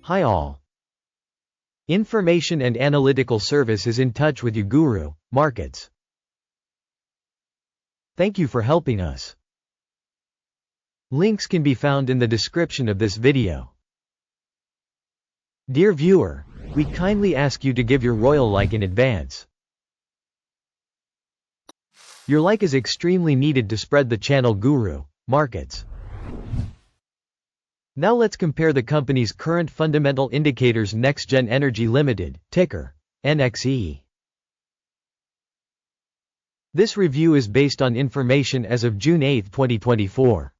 Hi all. Information and Analytical Service is in touch with you, Guru.Markets. Thank you for helping us. Links can be found in the description of this video. Dear viewer, we kindly ask you to give your royal like in advance. Your like is extremely needed to spread the channel Guru.Markets. Now let's compare the company's current fundamental indicators. NexGen Energy Ltd, ticker NXE. This review is based on information as of June 8, 2024.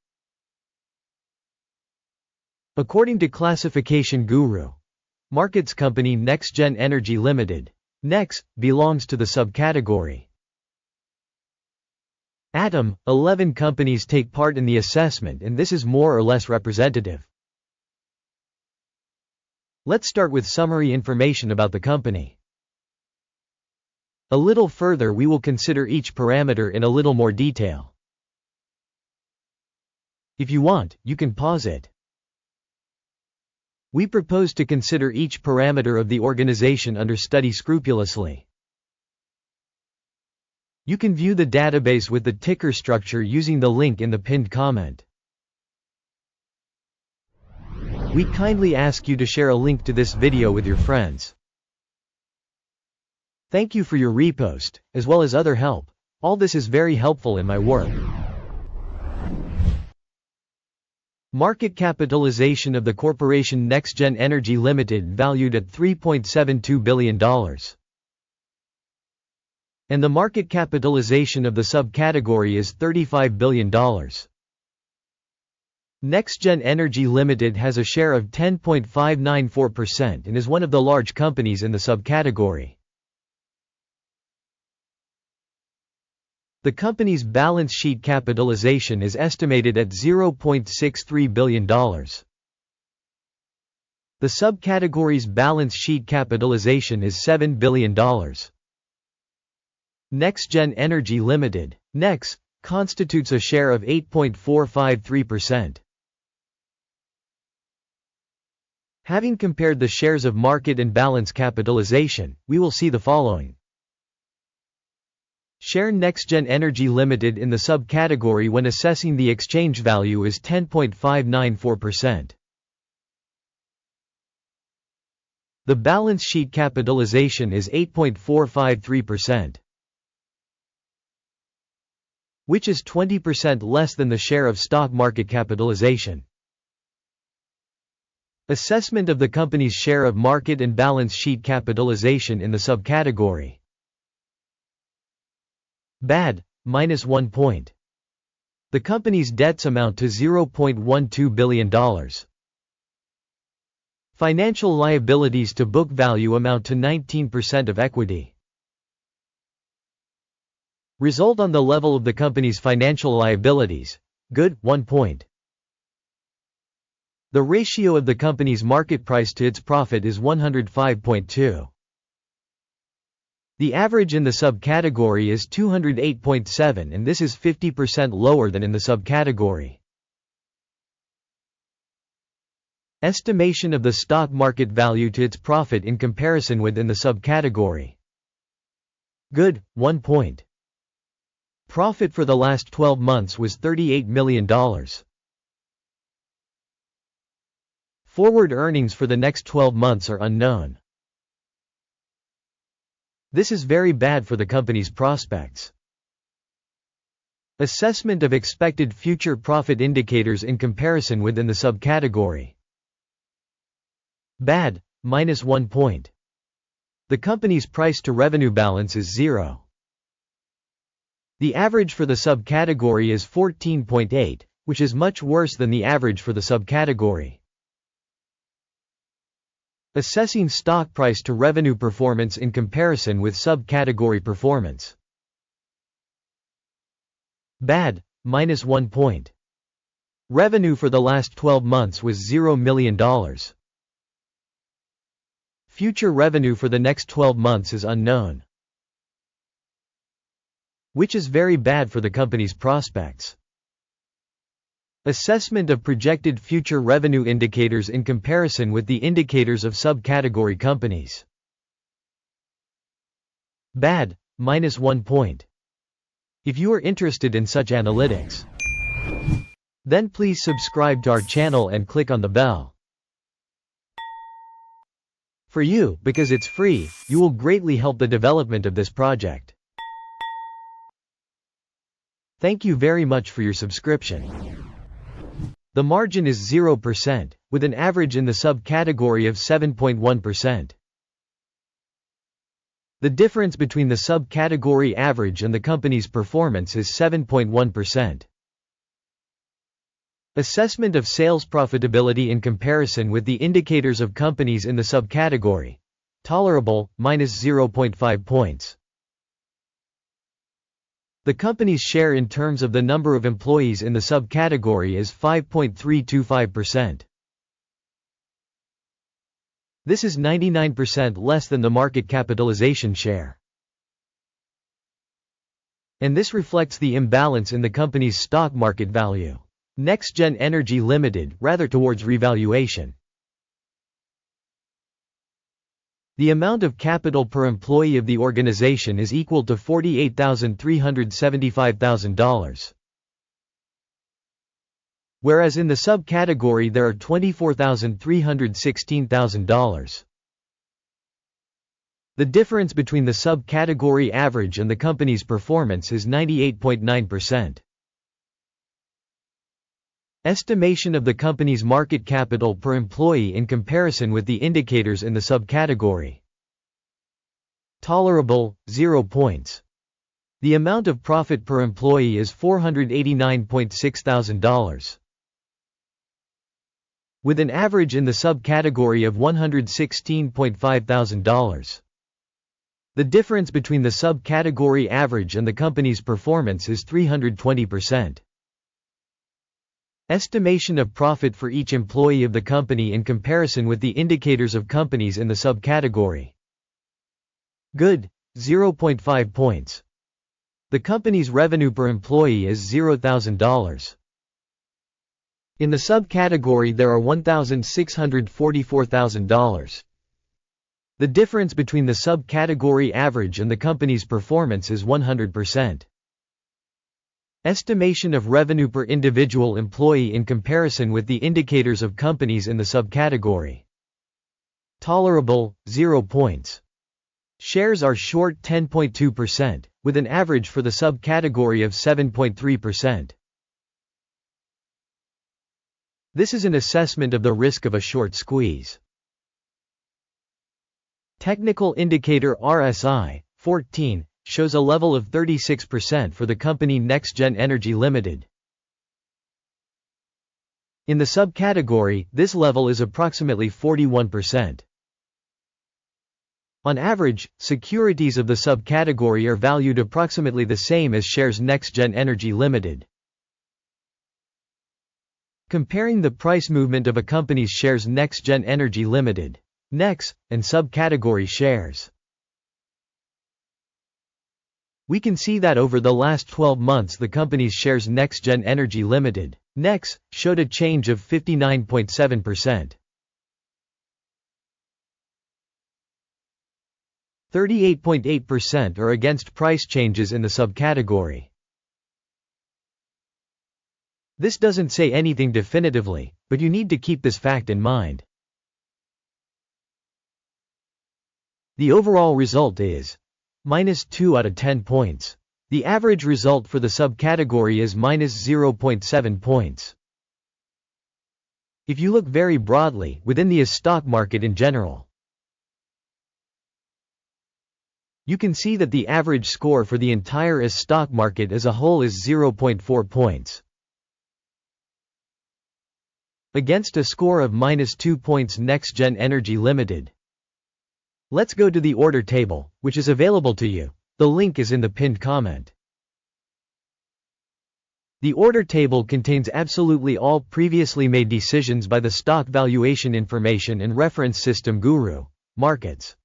According to classification Guru.Markets company NexGen Energy Ltd, NEX, belongs to the subcategory Atom. 11 companies take part in the assessment, and this is more or less representative. Let's start with summary information about the company. A little further we will consider each parameter in a little more detail. If you want, you can pause it. We propose to consider each parameter of the organization under study scrupulously. You can view the database with the ticker structure using the link in the pinned comment. We kindly ask you to share a link to this video with your friends. Thank you for your repost, as well as other help. All this is very helpful in my work. Market capitalization of the corporation NexGen Energy Ltd valued at $3.72 billion. And the market capitalization of the subcategory is $35 billion. NexGen Energy Ltd has a share of 10.594% and is one of the large companies in the subcategory. The company's balance sheet capitalization is estimated at $0.63 billion. The subcategory's balance sheet capitalization is $7 billion. NexGen Energy Ltd, NEX, constitutes a share of 8.453%. Having compared the shares of market and balance capitalization, we will see the following. Share NexGen Energy Ltd in the subcategory when assessing the exchange value is 10.594%. The balance sheet capitalization is 8.453%. Which is 20% less than the share of stock market capitalization. Assessment of the company's share of market and balance sheet capitalization in the subcategory. Bad, -1 point. The company's debts amount to $0.12 billion. Financial liabilities to book value amount to 19% of equity. Result on the level of the company's financial liabilities, good, 1 point. The ratio of the company's market price to its profit is 105.2. The average in the subcategory is 208.7, and this is 50% lower than in the subcategory. Estimation of the stock market value to its profit in comparison with in the subcategory. Good, 1 point. Profit for the last 12 months was $38 million. Forward earnings for the next 12 months are unknown. This is very bad for the company's prospects. Assessment of expected future profit indicators in comparison within the subcategory. Bad, -1 point. The company's price to revenue balance is 0. The average for the subcategory is 14.8, which is much worse than the average for the subcategory. Assessing stock price to revenue performance in comparison with subcategory performance. Bad, -1 point. Revenue for the last 12 months was $0 million. Future revenue for the next 12 months is unknown. Which is very bad for the company's prospects. Assessment of projected future revenue indicators in comparison with the indicators of subcategory companies. Bad, -1 point. If you are interested in such analytics, then please subscribe to our channel and click on the bell. For you, because it's free, you will greatly help the development of this project. Thank you very much for your subscription. The margin is 0%, with an average in the subcategory of 7.1%. The difference between the subcategory average and the company's performance is 7.1%. Assessment of sales profitability in comparison with the indicators of companies in the subcategory. Tolerable, -0.5 points. The company's share in terms of the number of employees in the subcategory is 5.325%. This is 99% less than the market capitalization share. And this reflects the imbalance in the company's stock market value. NexGen Energy Ltd, rather towards revaluation. The amount of capital per employee of the organization is equal to $48,375,000. Whereas in the subcategory there are $24,316,000. The difference between the subcategory average and the company's performance is 98.9%. Estimation of the company's market capital per employee in comparison with the indicators in the subcategory. Tolerable, 0 points. The amount of profit per employee is $489,600. With an average in the subcategory of $116,500. The difference between the subcategory average and the company's performance is 320%. Estimation of profit for each employee of the company in comparison with the indicators of companies in the subcategory. Good, 0.5 points. The company's revenue per employee is $0,000. In the subcategory there are $1,644,000. The difference between the subcategory average and the company's performance is 100%. Estimation of revenue per individual employee in comparison with the indicators of companies in the subcategory. Tolerable, 0 points. Shares are short 10.2%, with an average for the subcategory of 7.3%. This is an assessment of the risk of a short squeeze. Technical indicator RSI, 14, shows a level of 36% for the company NexGen Energy Ltd. In the subcategory, this level is approximately 41%. On average, securities of the subcategory are valued approximately the same as shares NexGen Energy Ltd. Comparing the price movement of a company's shares NexGen Energy Ltd. NEX, and subcategory shares. We can see that over the last 12 months the company's shares NexGen Energy Ltd. NEX showed a change of 59.7%. 38.8% are against price changes in the subcategory. This doesn't say anything definitively, but you need to keep this fact in mind. The overall result is -2 out of 10 points. The average result for the subcategory is -0.7 points. If you look very broadly, within the stock market in general, you can see that the average score for the entire stock market as a whole is 0.4 points. Against a score of -2 points NexGen Energy Ltd. Let's go to the order table, which is available to you. The link is in the pinned comment. The order table contains absolutely all previously made decisions by the stock valuation information and reference System.GURU.Markets.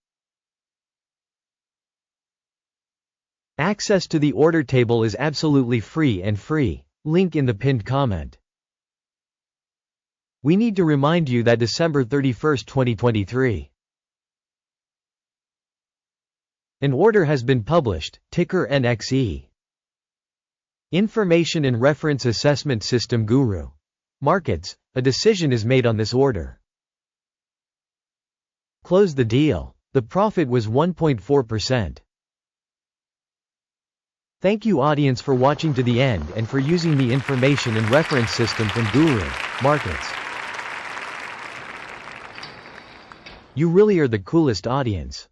Access to the order table is absolutely free, link in the pinned comment. We need to remind you that December 31st, 2023. An order has been published, ticker NXE. Information and Reference Assessment System Guru.Markets, a decision is made on this order. Close the deal. The profit was 1.4%. Thank you audience for watching to the end and for using the information and reference system from Guru.Markets. You really are the coolest audience.